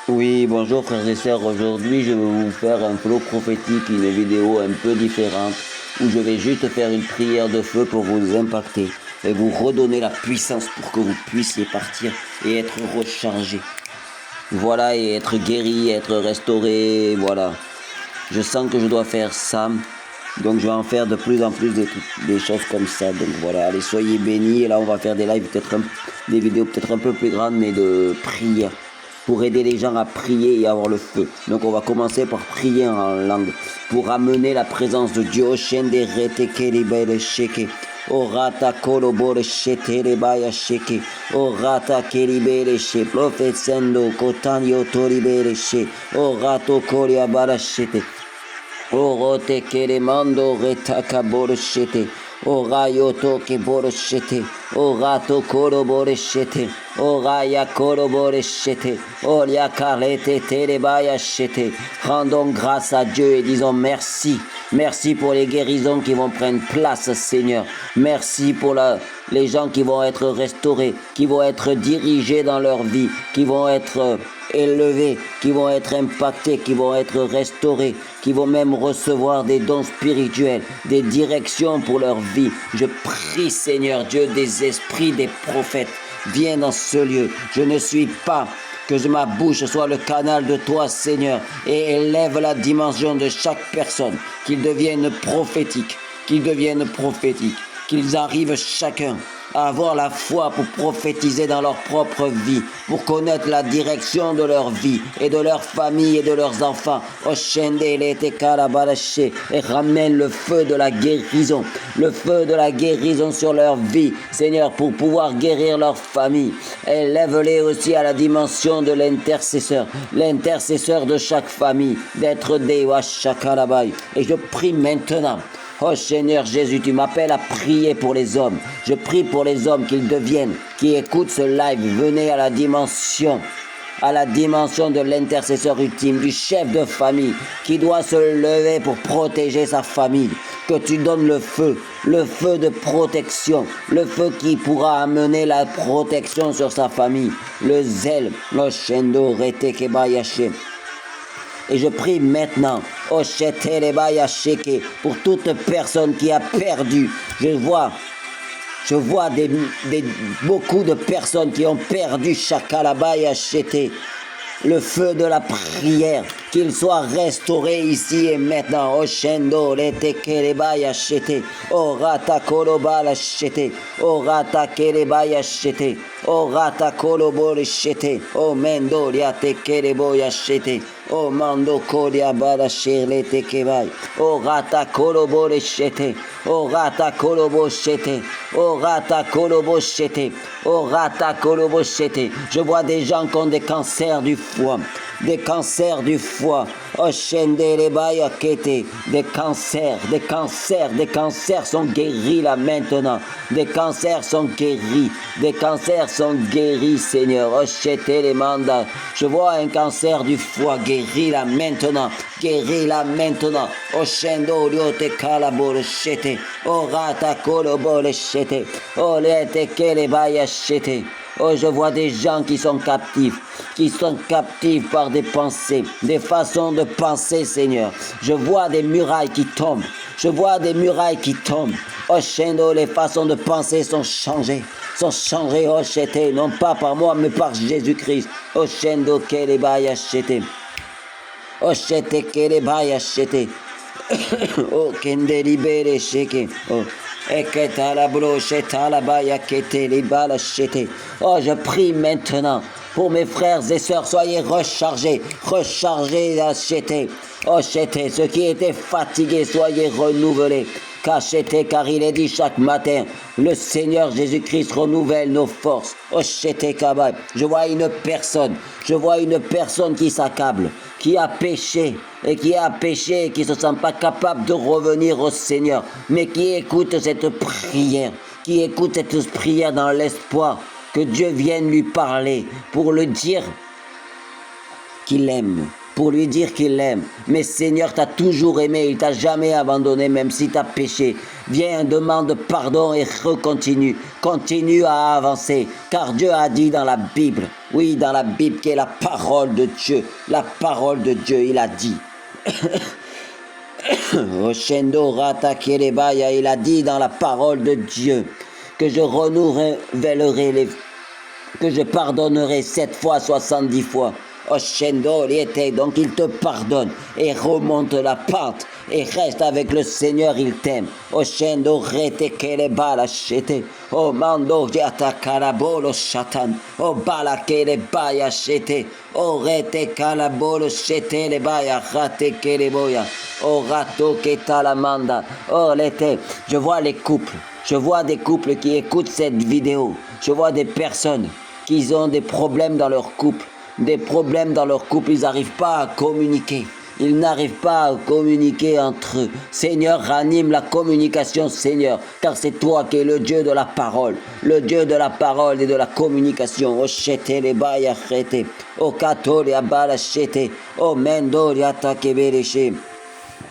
Oui, bonjour frères et sœurs. Aujourd'hui, je vais vous faire un flow prophétique, une vidéo un peu différente où je vais juste faire une prière de feu pour vous impacter et vous redonner la puissance pour que vous puissiez partir et être rechargé. Voilà, et être guéri, être restauré. Voilà. Je sens que je dois faire ça. Donc je vais en faire de plus en plus des choses comme ça. Donc voilà, allez, soyez bénis. Et là, on va faire des lives, des vidéos peut-être un peu plus grandes, mais de prière. Pour aider les gens à prier et avoir le feu. Donc on va commencer par prier en langue. Pour amener la présence de Dieu. Orata kolobore shetere baya sheke. Orata keribere she. Profetsendo kotanyo toribere she. Orato koria bara shete. Orote keremando retaka boroshete. Orayoto ke boroshete. Orato koro boreshete. Oraya koro boreshete. Olia karete terebaya shete. Rendons grâce à Dieu et disons merci. Merci pour les guérisons qui vont prendre place, Seigneur. Merci pour les gens qui vont être restaurés, qui vont être dirigés dans leur vie, qui vont être élevés, qui vont être impactés, qui vont être restaurés, qui vont même recevoir des dons spirituels, des directions pour leur vie. Je prie, Seigneur Dieu, des esprits, des prophètes, viens dans ce lieu. Je ne suis pas que ma bouche soit le canal de toi, Seigneur, et élève la dimension de chaque personne, qu'ils deviennent prophétiques, qu'ils arrivent chacun à avoir la foi pour prophétiser dans leur propre vie, pour connaître la direction de leur vie et de leur famille et de leurs enfants. Et ramène le feu de la guérison sur leur vie, Seigneur, pour pouvoir guérir leur famille. Élève-les aussi à la dimension de l'intercesseur de chaque famille, d'être des Washakalabai. Et je prie maintenant. Oh Seigneur Jésus, tu m'appelles à prier pour les hommes. Je prie pour les hommes qu'ils deviennent, qui écoutent ce live. Venez à la dimension de l'intercesseur ultime, du chef de famille, qui doit se lever pour protéger sa famille. Que tu donnes le feu de protection, le feu qui pourra amener la protection sur sa famille. Le zèle, le shendo rete kebayache. Et je prie maintenant, pour toute personne qui a perdu. Je vois beaucoup de personnes qui ont perdu Shakalabaya Shete. Le feu de la prière, qu'il soit restauré ici et maintenant. Oshendo rete kerebaya shete. Orata kolobala shete. Orata kerebaya shete. Orata kolobole shete. O mendo liate kereboya shete. O mando kodia bada shirle tekebai. Orata kolobole shete. Orata kolobo shete. Orata kolobo shete. Orata kolobo shete. Je vois des gens qui ont des cancers du foie. Des cancers du foie. Des cancers sont guéris là maintenant. Des cancers sont guéris, Seigneur. Je vois un cancer du foie, guéris là maintenant. Oshendo liote kalabore shete. Orata kolobole shete. Olete kelebaya shete. Oh, je vois des gens qui sont captifs par des pensées, des façons de penser, Seigneur. Je vois des murailles qui tombent. Oh, Shendo, les façons de penser sont changées. Oh, Shete, non pas par moi, mais par Jésus-Christ. Oh, Shendo, kelebaya shete. Oh, Shete, kelebaya shete. Oh, kendelibere sheke. Oh. Oh, je prie maintenant pour mes frères et sœurs, soyez rechargés à Chété. Oh, Chété, ceux qui étaient fatigués, soyez renouvelés. Car il est dit chaque matin, le Seigneur Jésus-Christ renouvelle nos forces. Oh, Chété Kabay. Je vois une personne qui s'accable, qui a péché et qui ne se sent pas capable de revenir au Seigneur, mais qui écoute cette prière, dans l'espoir que Dieu vienne lui parler pour le dire qu'il l'aime, pour lui dire qu'il l'aime. Mais Seigneur t'a toujours aimé, il t'a jamais abandonné, même si tu as péché. Viens, demande pardon et recontinue. Continue à avancer, car Dieu a dit dans la Bible, oui, dans la Bible qui est la parole de Dieu, la parole de Dieu, il a dit. Oshendo Rata Kerebaya, il a dit dans la parole de Dieu que je renouvellerai que je pardonnerai 7 fois, 70 fois. Oshendo Riete, donc il te pardonne et remonte la pente et reste avec le Seigneur, il t'aime. Oshendo Rete Kerebala Shete, O Mando Yata Karabolo Shatan, O Bala Kerebaya Shete, O Rete Kalabolo Shete Lebaya Rate Kereboya, O Rato Ketalamanda, O Lete. Je vois les couples, je vois des couples qui écoutent cette vidéo, je vois des personnes qui ont des problèmes dans leur couple. Des problèmes dans leur couple, ils n'arrivent pas à communiquer. Ils n'arrivent pas à communiquer entre eux. Seigneur, ranime la communication, Seigneur, car c'est toi qui es le Dieu de la parole, le Dieu de la parole et de la communication. O shete le baya chete, o katole abala shete, o mendoria takebereshe,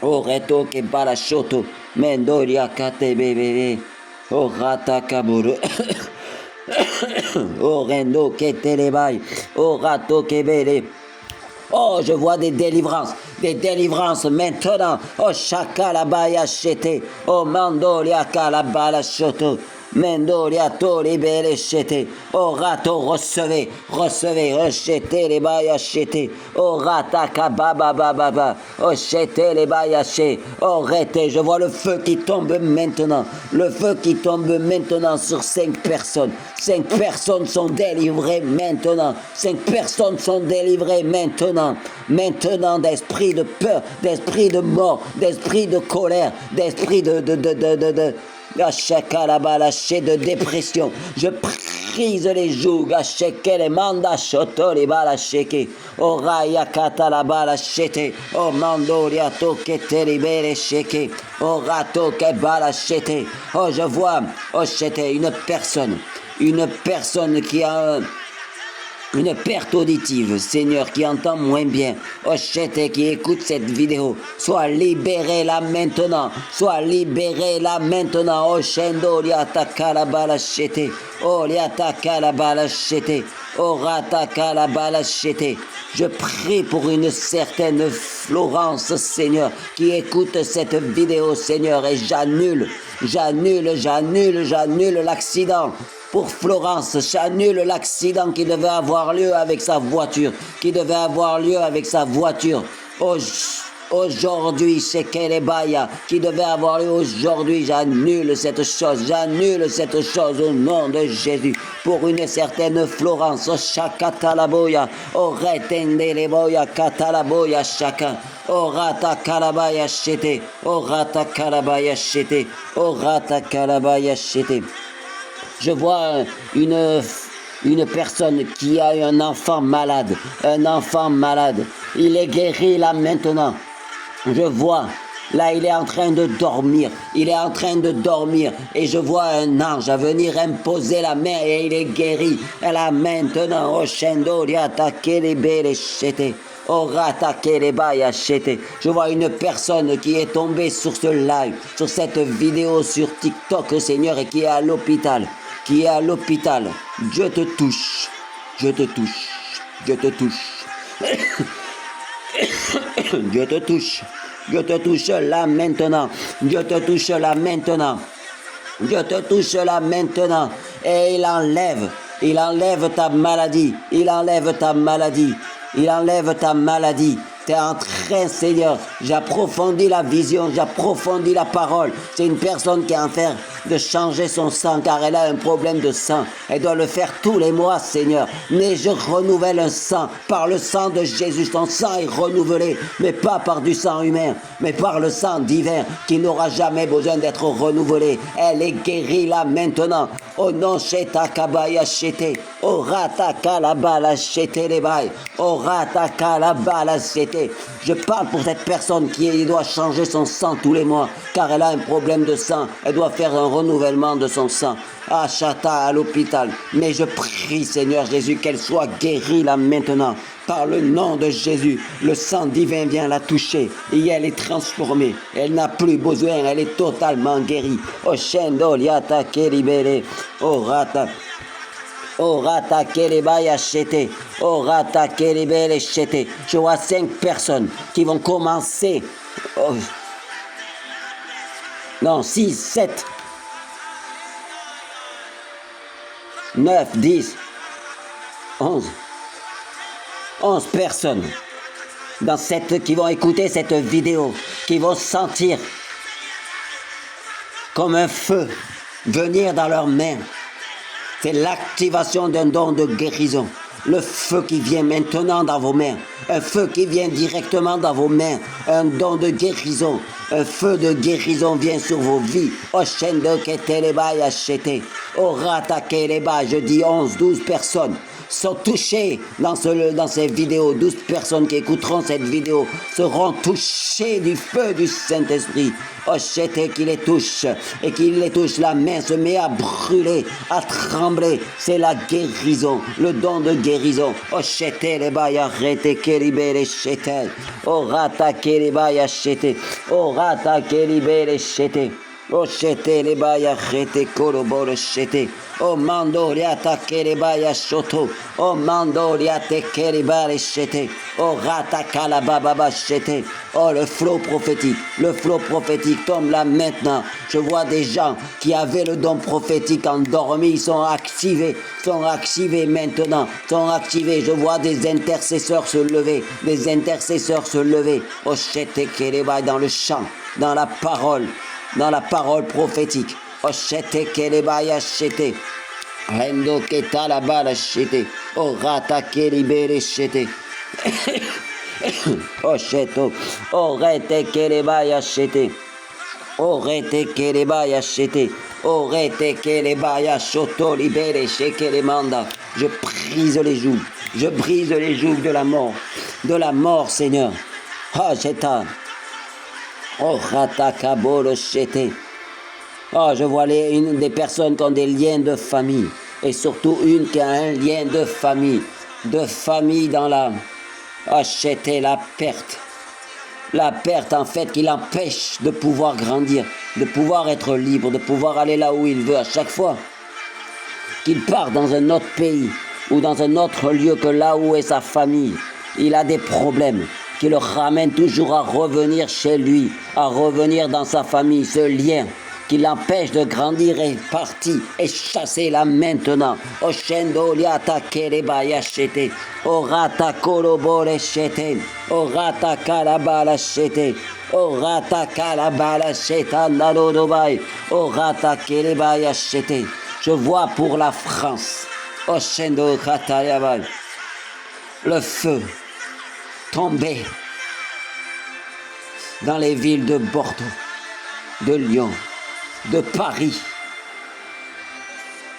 o reto ke bala shoto, mendoria kate bebere, o rata kaburu. Oh Rendo Ketelebay, oh Rato Kebele. Oh, je vois des délivrances maintenant. Oh Shakalabaya Chete, oh Mandolia Kalabala Shoto. Mendolia Tori Bele Chete, oh Rato recevez, rechetez les baya chete, oh Rata Kababa Baba, oh chete les baya che, oh Rete, je vois le feu qui tombe maintenant, le feu qui tombe maintenant sur 5 personnes. 5 personnes sont délivrées maintenant, 5 personnes sont délivrées maintenant, d'esprit de peur, d'esprit de mort, d'esprit de colère, d'esprit de de dépression. Je prise les jougs. Les manda shoto les balacheke. Oh raya kata la balachete. Oh mando riato kete libere sheke. Oh rato ke balachete. Oh je vois. Oh chete une personne qui a une perte auditive, Seigneur, qui entend moins bien. Ochete qui écoute cette vidéo, sois libéré là maintenant. Sois libéré là maintenant. Oshendo liataka la balachete. Oh liataka la balachete. Oh rataka la balachete. Je prie pour une certaine Florence, Seigneur, qui écoute cette vidéo, Seigneur, et j'annule l'accident. Pour Florence, j'annule l'accident qui devait avoir lieu avec sa voiture, Aujourd'hui, c'est Kelebaya qui devait avoir lieu aujourd'hui. J'annule cette chose au nom de Jésus. Pour une certaine Florence, Shakatalaboya, O Retendeleboya, Katalaboya, Shaka, O Rata Kalabaya Shete, O Rata Kalabaya Shete, O Rata Kalabaya Shete. Je vois une personne qui a un enfant malade, Il est guéri là maintenant. Je vois, là il est en train de dormir, et je vois un ange à venir imposer la main et il est guéri. Là maintenant, Oshendo attaquer les belles chete. Je vois une personne qui est tombée sur ce live, sur cette vidéo sur TikTok, Seigneur, et qui est à l'hôpital. Dieu te touche. Dieu te touche là maintenant. Dieu te touche là maintenant. Et il enlève ta maladie. Tu es en train, Seigneur, j'approfondis la vision, j'approfondis la parole. C'est une personne qui est en train de changer son sang car elle a un problème de sang. Elle doit le faire tous les mois, Seigneur. Mais je renouvelle un sang par le sang de Jésus. Ton sang est renouvelé, mais pas par du sang humain, mais par le sang divin qui n'aura jamais besoin d'être renouvelé. Elle est guérie là maintenant. Oh non, Sheta Kabaya Shete. Oh Rata Kalabala Shete Lebay. Oh Rata Kalabala Shete. Je parle pour cette personne qui doit changer son sang tous les mois car elle a un problème de sang. Elle doit faire un renouvellement de son sang. À Chata, à l'hôpital. Mais je prie, Seigneur Jésus, qu'elle soit guérie là maintenant. Par le nom de Jésus, le sang divin vient la toucher et elle est transformée. Elle n'a plus besoin, elle est totalement guérie. Oshendo liata keribere, orata. Orata kerebaya chete, orata kerebere chete. Je vois 5 personnes qui vont commencer. Oh. Non, 6, 7, 9, 10, 11. 11 personnes qui vont écouter cette vidéo, qui vont sentir comme un feu venir dans leurs mains. C'est l'activation d'un don de guérison. Le feu qui vient maintenant dans vos mains. Un feu qui vient directement dans vos mains. Un don de guérison. Un feu de guérison vient sur vos vies. Oshendo keteleba yachete. Orata keleba. Je dis 11, 12 personnes sont touchées dans ces vidéos. 12 personnes qui écouteront cette vidéo seront touchées du feu du Saint-Esprit. Oshete qui les touche et qui les touche. La main se met à brûler, à trembler. C'est la guérison, le don de guérison. Oshete les baya rete keribere shete. Orata keribaya shete. Orata keribere shete. Oshete les baya rete koroboro shete. O mando riata kerebaya shoto. O mando riate kerebare shete. O rata kalababa shete. Oh, le flot prophétique tombe là maintenant. Je vois des gens qui avaient le don prophétique endormis, ils sont activés maintenant, sont activés. Je vois des intercesseurs se lever, Oh, shete kerebaya dans le chant, dans la parole prophétique. Oh, shete kerebaya shete. Rendo keta la bala shete. Oh, rata kerebere shete. Oh cheto, oh rete kerebaya chete, oh rete kerebaya chete, oh rete kerebaya choto libere shekelemanda. Je brise les jougs de la mort Seigneur. Oh cheta, oh rata kabolo chete. Oh je vois une des personnes qui ont des liens de famille et surtout une qui a un lien de famille dans l'âme. Acheter la perte en fait qui l'empêche de pouvoir grandir, de pouvoir être libre, de pouvoir aller là où il veut à chaque fois qu'il part dans un autre pays ou dans un autre lieu que là où est sa famille. Il a des problèmes qui le ramènent toujours à revenir chez lui, à revenir dans sa famille. Ce lien qui l'empêche de grandir est parti et chassé là maintenant. Oshendo liata kerebaya shete. Orata kolobore shete. Orata kalabala shete. Orata kalabala sheta nalodobai. Orata kerebaya shete. Je vois pour la France. Oshendo katayabay. Le feu tomber dans les villes de Bordeaux, de Lyon, de Paris.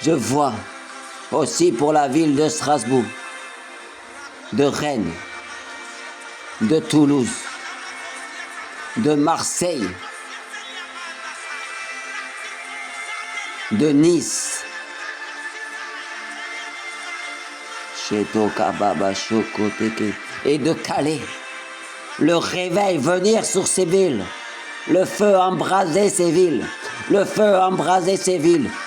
Je vois aussi pour la ville de Strasbourg, de Rennes, de Toulouse, de Marseille, de Nice, et de Calais. Le réveil venir sur ces villes. Le feu embraser ces villes,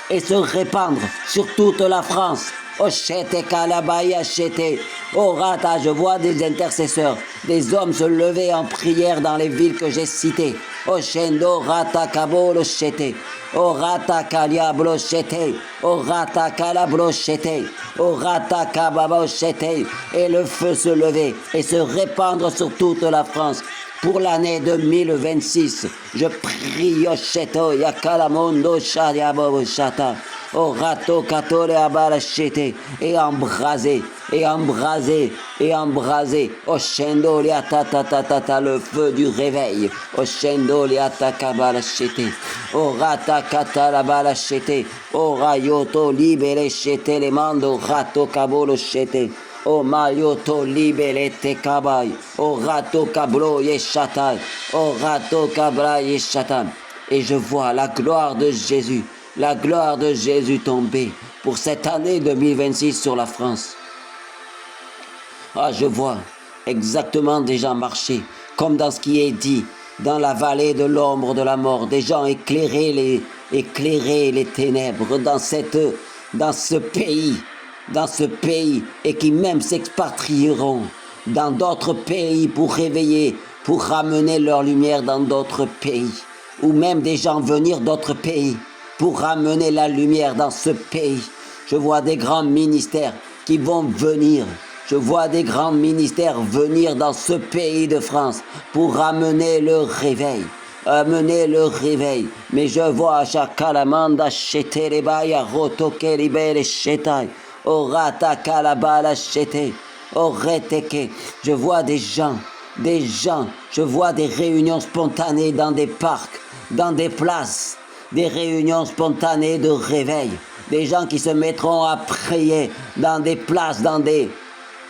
et se répandre sur toute la France. Oshete kalabaya shete. Oh rata, je vois des intercesseurs, des hommes se lever en prière dans les villes que j'ai citées. Oshendo rata kabolo shete. Oh rata kaliablo shete. Oh rata kalablo shete. Oh rata kababo shete. Et le feu se lever et se répandre sur toute la France. Pour l'année 2026, je prie Osheto Yakalamondo Shadiabo Shata, au rato Katore Abalachete, et embrasé, Oshendo Liatatatata, le feu du réveil, Oshendo Liatakabalachete, au rata Katalabalachete, au rayoto libere chete les mando, rato Kabolo chete. O mayoto libelete kabay, o rato kablo yeshatai, o rato kabra yeshatam. Et je vois la gloire de Jésus tomber pour cette année 2026 sur la France. Ah, je vois exactement des gens marcher, comme dans ce qui est dit, dans la vallée de l'ombre de la mort, des gens éclairer les ténèbres dans ce pays, et qui même s'expatrieront dans d'autres pays pour réveiller, pour ramener leur lumière dans d'autres pays, ou même des gens venir d'autres pays pour ramener la lumière dans ce pays. Je vois des grands ministères qui vont venir. Je vois des grands ministères venir dans ce pays de France pour ramener le réveil. Amener le réveil. Mais je vois Chakalamanda Sheterebaya Rotoke Libere Shetai. Orata Kalabala Shete. Oreteke. Je vois des gens. Je vois des réunions spontanées dans des parcs, dans des places. Des réunions spontanées de réveil. Des gens qui se mettront à prier dans des places, dans des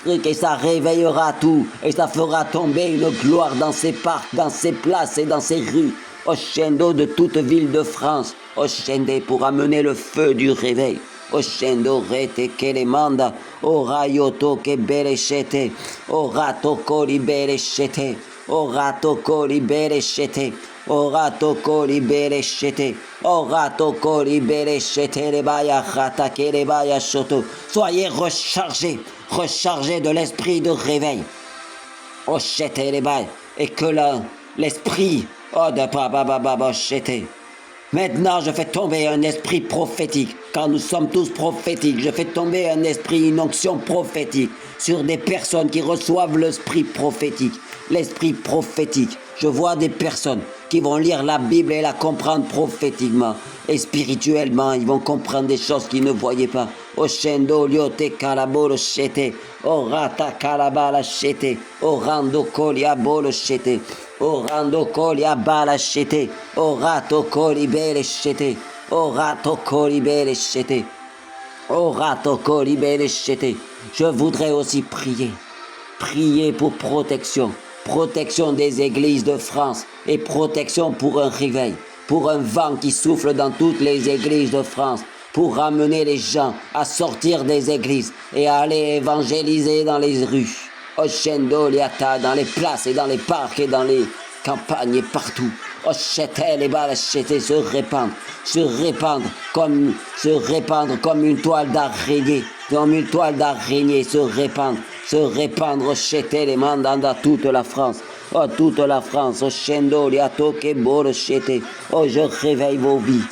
trucs, et ça réveillera tout, et ça fera tomber une gloire dans ces parcs, dans ces places et dans ces rues. Oshendo de toute ville de France, Oshende pour amener le feu du réveil. Oshendo rete kelemanda, orayoto ke bereshete, orato koli bereshete, orato koli bereshete. Orato koli bereshete, orato koli bereshete, rebaya rata kerebaya shoto. Soyez rechargés de l'esprit de réveil. Oshete rebaya, et que l'esprit, oh de baba shete. Maintenant, je fais tomber un esprit prophétique, car nous sommes tous prophétiques. Je fais tomber un esprit, une onction prophétique sur des personnes qui reçoivent l'esprit prophétique. L'esprit prophétique. Je vois des personnes qui vont lire la Bible et la comprendre prophétiquement. Et spirituellement, ils vont comprendre des choses qu'ils ne voyaient pas. Oshendo liote kalabolo shete, orata kalabala shete, orando kolia bolo shete, orando kolia bala shete, orato koli bele shete, orato koli bele shete, orato koli bele shete. Je voudrais aussi prier pour protection des églises de France et protection pour un réveil, pour un vent qui souffle dans toutes les églises de France, pour ramener les gens à sortir des églises et à aller évangéliser dans les rues, Oshendo liata, dans les places et dans les parcs et dans les campagnes et partout. Oshete les balachete se répandre comme une toile d'araignée, se répandre, Oshete les mandants dans toute la France. Oh, toute la France, Oshendo liato ke bolo shete. Oh, je réveille vos vies.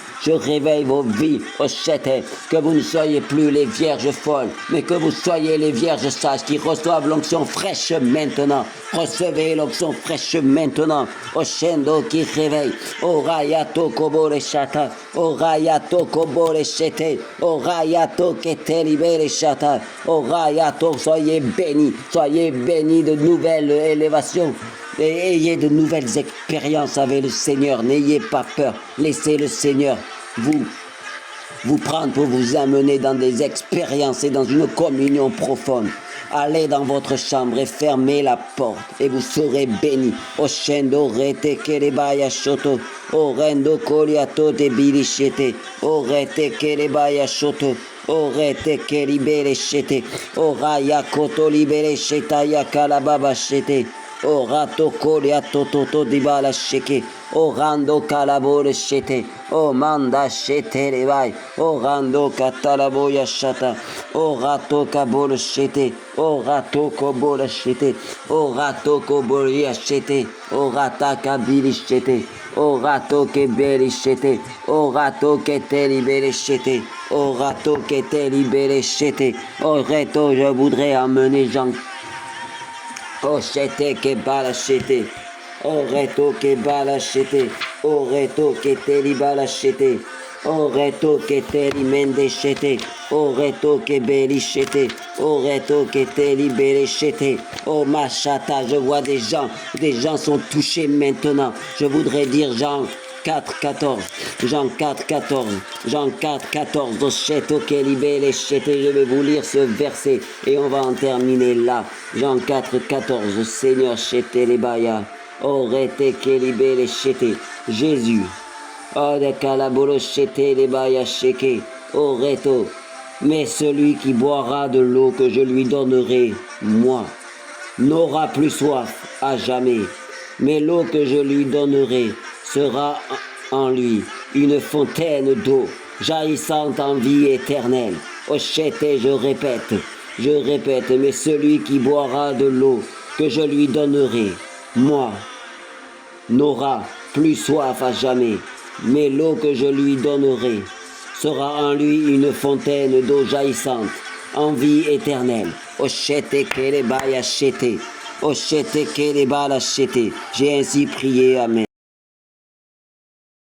Oshete, que vous ne soyez plus les vierges folles, mais que vous soyez les vierges sages qui reçoivent l'onction fraîche maintenant. Recevez l'onction fraîche maintenant. Oshendo qui réveille. Orayato kobole shata. Orayato kobole shete. Orayato kete libere shata. Orayato, soyez bénis de nouvelles élévations. Et ayez de nouvelles expériences avec le Seigneur. N'ayez pas peur. Laissez le Seigneur vous prendre pour vous amener dans des expériences et dans une communion profonde. Allez dans votre chambre et fermez la porte et vous serez bénis. Oshendo rete kerebaya shoto. Orendo koliato de bilichete. Orete kerebaya shoto. Orete keribere shete. Oraya koto libere shetaya kalababa shete. Orato kolia toto di bala sheke, orando calabore shete, o manda shete revai, orando catalaboya shata, orato cabole shete, orato cobole shete, orato cobolia shete, orata cabili shete, orato che beli shete, orato che te libere shete, orato che te libere shete, orato je voudrais emmener Jean. Oshete ke balachete, oreto ke balachete, oreto ke teli balachete, oreto ke teli mendechete, oreto ke belichete, oreto ke teli belechete. Oh machata, je vois des gens sont touchés maintenant. Je voudrais dire Jean 4,14. Jean 4,14. Ocheto kelibele chete. Je vais vous lire ce verset et on va en terminer là. Jean 4,14. Seigneur chete les baya. Orete kelibele chete. Jésus. Oh de calabolo chete les baya cheke. Oreto. Mais celui qui boira de l'eau que je lui donnerai, moi, n'aura plus soif à jamais, mais l'eau que je lui donnerai sera en lui une fontaine d'eau jaillissante en vie éternelle. Oshete, je répète, mais celui qui boira de l'eau que je lui donnerai, moi, n'aura plus soif à jamais, mais l'eau que je lui donnerai sera en lui une fontaine d'eau jaillissante en vie éternelle. Oshete kerebaya shete. Oshete kerebala shete. J'ai ainsi prié, amen.